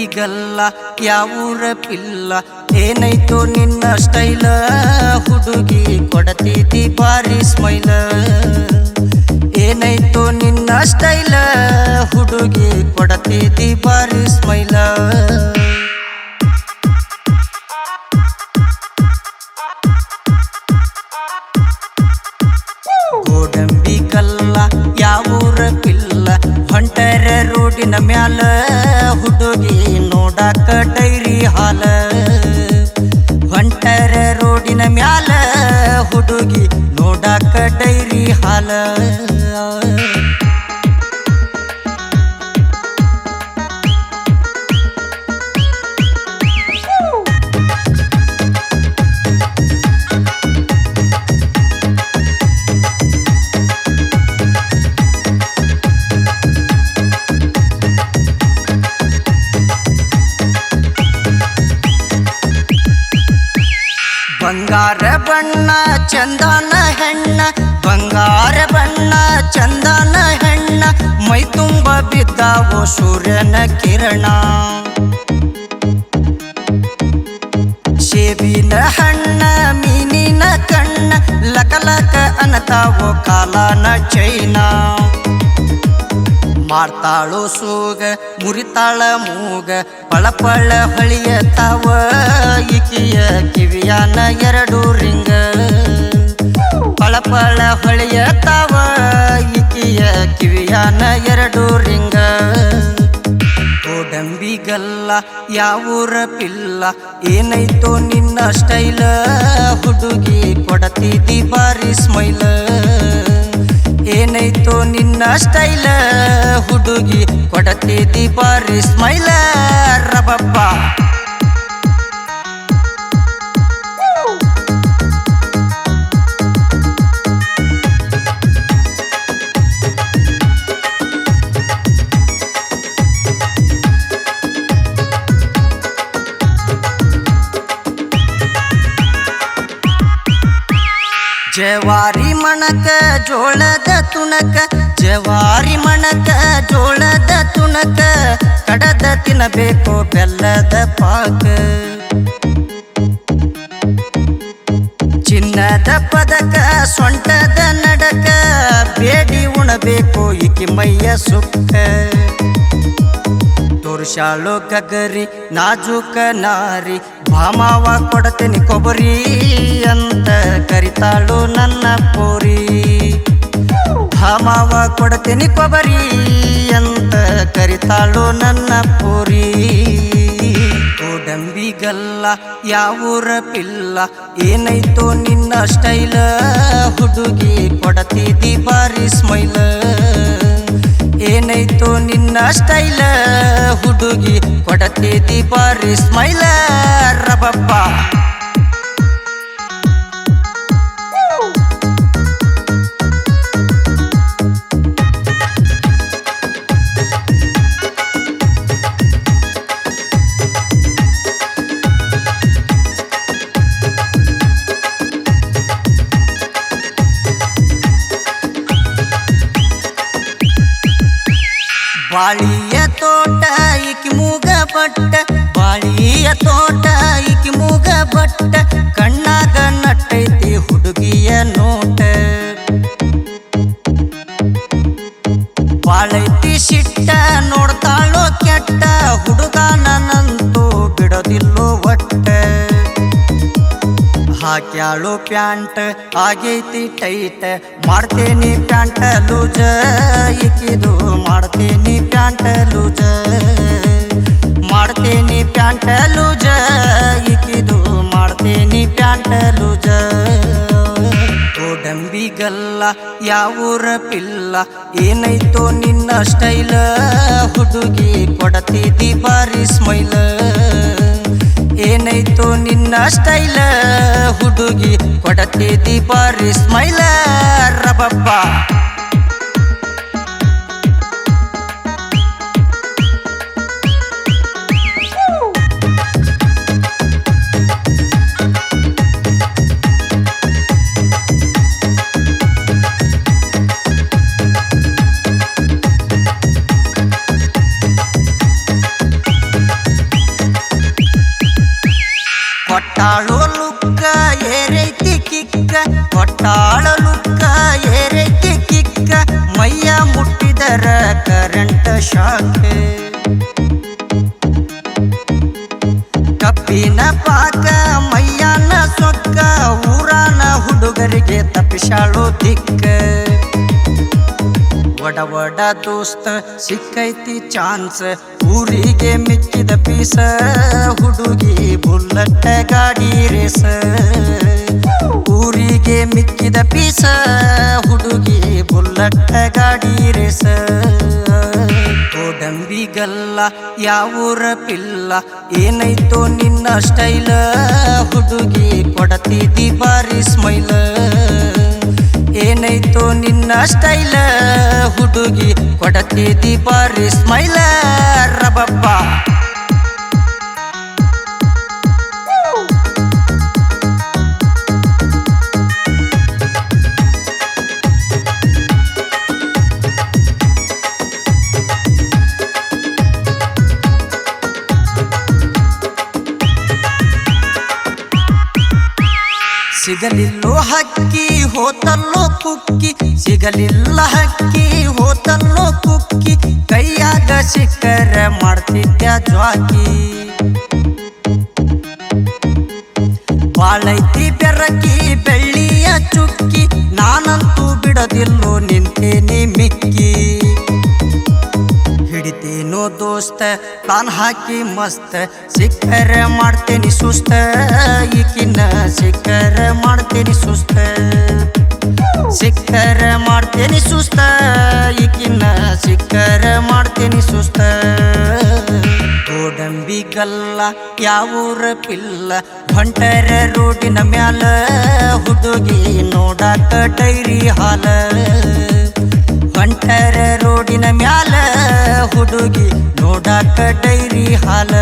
ಗೋಡಂಬಿಗಲ್ಲ ಯಾವೂರ ಪಿಲ್ಲ ಏನೈತೋ ನಿನ್ನ ಸ್ಟೈಲ ಹುಡುಗಿ ಕೊಡತಿದ್ದಿ ಬಾರಿ ಸ್ಮೈಲ ಏನೈತೋ ನಿನ್ನ ಸ್ಟೈಲ ಹುಡುಗಿ ಕೊಡತಿದ್ದಿ ಬಾರಿ ಸ್ಮೈಲ ಗೋಡಂಬಿಗಲ್ಲ ಯಾವೂರ ಪಿಲ್ಲ ಹೊಂಟರ ರೋಡಿನ ಮ್ಯಾಲ ಹುಡುಗಿ ನೋಡಾಕ ಡೈರಿ ಹಾಲ ಹೊಂಟರ ರೋಡಿನ ಮ್ಯಾಲ ಹುಡುಗಿ ನೋಡಾಕ ಡೈರಿ ಹಾಲ ಬಂಗಾರ ಬಣ್ಣ ಚಂದನ ಹೆಣ್ಣ ಬಂಗಾರ ಬಣ್ಣ ಚಂದನ ಹೆಣ್ಣ ಮೈ ತುಂಬ ಬಿದ್ದಾವೋ ಸೂರ್ಯನ ಕಿರಣ ಸೇಬಿನ ಹಣ್ಣ ಮೀನಿನ ಕಣ್ಣ ಲಕಲಕ ಅನ್ನತಾವೋ ಕಾಲನ ಚೈನಾ ಮಾಡ್ತಾಳೋ ಸೂಗ ಮುರಿತಾಳ ಮೂಗ ಪಳಪಳ ಹೊಳಿಯತಾವ ಇಕಿಯ ಕಿವಿಯಾನ ಎರಡು ರಿಂಗ ಪಳಪಳ ಹೊಳಿಯತಾವ ಇಕಿಯ ಕಿವಿಯಾನ ಎರಡು ರಿಂಗ ಗೋಡಂಬಿಗಲ್ಲ ಯಾವೂರ ಪಿಲ್ಲ ಏನೈತೋ ನಿನ್ನ ಸ್ಟೈಲ ಹುಡುಗಿ ಕೊಡತಿದ್ದಿ ಬಾರಿ ಸ್ಮೈಲ ಏನೈತೋ ನಿನ್ನ ಸ್ಟೈಲ ಹುಡುಗಿ ಕೊಡತಿದ್ದಿ ಬಾರಿ ಸ್ಮೈಲ ರಬಬ್ಬ ಜವಾರಿ ಮಣಕ ಜೋಳದ ತುಣಕ ಜವಾರಿ ಮಣಕ ಜೋಳದ ತುಣಕ ಕಡದ ತಿನ್ನಬೇಕು ಬೆಲ್ಲದ ಪಾಕ ಚಿನ್ನದ ಪದಕ ಸೊಂಟದ ನಡಕ ಬೇಡಿ ಉಣಬೇಕು ಈಕಿ ಮೈಯ ಸುಕ್ಕ ತೋರ್ಸಾಳೋ ಗಗರಿ ನಾಜೂಕ ನಾರಿ ಭಾಮಾವ ಕೊಡತೇನಿ ಕೊಬ್ಬರಿ ಅಂತ ಕರಿತಾಳು ನನ್ನ ಪೋರಿ ಭಾಮಾವ ಕೊಡತೇನಿ ಕೊಬ್ಬರಿ ಅಂತ ಕರಿತಾಳು ನನ್ನ ಪೋರಿ ಗೋಡಂಬಿಗಲ್ಲ ಯಾವೂರ ಪಿಲ್ಲ ಏನೈತೋ ನಿನ್ನ ಸ್ಟೈಲ ಹುಡುಗಿ ಕೊಡತಿದ್ದಿ ಬಾರಿ ಸ್ಮೈಲ ಏನೈತೋ ನಿನ್ನ ಸ್ಟೈಲ ಹುಡುಗಿ ಕೊಡತಿದ್ದಿ ಬಾರಿ ಸ್ಮೈಲ ರಬಬ್ಬ ಬಾಳಿಯ ತೋಟ ಇಕಿ ಮೂಗ ಬಟ್ಟ ಬಾಳಿಯ ತೋಟ ಇಕಿ ಮೂಗ ಬಟ್ಟ ಕಣ್ಣಾಗ ನಟ್ಟೈತಿ ಹುಡುಗಿಯ ನೋಟ ಬಾಳೈತಿ ಸಿಟ್ಟ ನೋಡ್ತಾಳೋ ಕೆಟ್ಟ ಹುಡುಗ ನನ್ನಂತೂ ಬಿಡೋದಿಲ್ಲೋ ಒಟ್ಟ ಹಾಕ್ಯಾಳೋ ಪ್ಯಾಂಟ್ ಆಗೈತಿ ಟೈಟ್ ಮಾಡ್ತೇನಿ ಪ್ಯಾಂಟ ಲೂಜ ಇಕ್ಕಿದು ಮಾಡ್ತೇನಿ ಪ್ಯಾಂಟ ಲೂಜ ಮಾಡ್ತೇನಿ ಪ್ಯಾಂಟ ಲೂಜ ಇಕ್ಕಿದು ಮಾಡ್ತೇನಿ ಪ್ಯಾಂಟ ಲೂಜ ಗೋಡಂಬಿಗಲ್ಲ ಯಾವೂರ ಪಿಲ್ಲ ಏನೈತೋ ನಿನ್ನ ಸ್ಟೈಲ ಹುಡುಗಿ ಕೊಡತಿದ್ದಿ ಬಾರಿ ಸ್ಮೈಲ ಏನೈತೋ ನಿನ್ನ ಸ್ಟೈಲ ಹುಡುಗಿ ಕೊಡತಿದ್ದಿ ಬಾರಿ ಸ್ಮೈಲ ರಬಬ್ಬ ಲುಕ್ಕ ಏರೈತಿ ಕಿಕ್ಕ ಕೊಟ್ಟಾಳ ಲುಕ್ಕ ಏರೈತಿ ಕಿಕ್ಕ ಮೈಯ ಮುಟ್ಟಿದರ ಕರೆಂಟ್ ಶಾಕ್ ಕಬ್ಬಿನ ಪಾಕ ಮೈಯಾನ ಸೊಕ್ಕ ಊರಾನ ಹುಡುಗರಿಗೆ ತಪ್ಪಿಸಾಳೋ ದಿಕ್ಕ ಒಡ ಒಡ ದೋಸ್ತ ಸಿಕ್ಕೈತಿ ಚಾನ್ಸ್ ಊರಿಗೆ ಮಿಕ್ಕಿದ ಪೀಸ ಹುಡುಗಿ ಬುಲ್ಲಟ್ಟ ಗಾಡಿ ರೇಸ ಊರಿಗೆ ಮಿಕ್ಕಿದ ಪೀಸ ಹುಡುಗಿ ಬುಲ್ಲಟ್ಟ ಗಾಡಿ ರೇಸ ಗೋಡಂಬಿಗಲ್ಲ ಯಾವೂರ ಪಿಲ್ಲ ಏನೈತೋ ನಿನ್ನ ಸ್ಟೈಲ ಹುಡುಗಿ ಕೊಡತಿದ್ದಿ ಬಾರಿ ಸ್ಮೈಲ ಏನೈತೋ ನಿನ್ನ ಸ್ಟೈಲ ಹುಡುಗಿ ಕೊಡತಿದ್ದಿ ಬಾರಿ ಸ್ಮೈಲ ರಬಪ್ಪ ಸಿಗಲಿಲ್ಲೋ ಹಕ್ಕಿ ಹೋತಲ್ಲೋ ಕುಕ್ಕಿ ಸಿಗಲಿಲ್ಲ ಹಕ್ಕಿ ಹೋತಲ್ಲೋ ಕುಕ್ಕಿ ಕೈಯಾಗ ಸಿಕ್ಕರ ಮಾಡ್ತಿದ್ದ ಜ್ವಾಕಿ ಬಾಳೈತಿ ಬೆರಕಿ ಬೆಳ್ಳಿಯ ಚುಕ್ಕಿ ನಾನಂತೂ ಬಿಡದಿಲ್ಲೋ ನಿಂತೇನಿ ಮಿಕ್ಕಿ ಹಿಡಿತೇನೋ ದೋಸ್ತ ಪ್ಲಾನ್ ಹಾಕಿ ಮಸ್ತ್ ಸಿಕ್ಕರ ಮಾಡ್ತೇನಿ ಸುಸ್ತ ಈಕಿನ ಸಿಕ್ಕರ ಮಾಡ್ತೇನಿ ಸುಸ್ತ ಸಿಕ್ಕರ ಮಾಡ್ತೇನಿ ಸುಸ್ತ ಈಕಿನ ಸಿಕ್ಕರ ಮಾಡ್ತೇನಿ ಸುಸ್ತ ಗೋಡಂಬಿಗಲ್ಲ ಯಾವೂರ ಪಿಲ್ಲ ಹೊಂಟರ ರೋಡಿನ ಮ್ಯಾಲ ಹುಡುಗಿ ನೋಡಾಕ ಡೈರಿ ಹಾಲ ಹೊಂಟರ ರೋಡಿನ ಮ್ಯಾಲ ಹುಡುಗಿ ನೋಡಾಕ ಡೈರಿ ಹಾಲ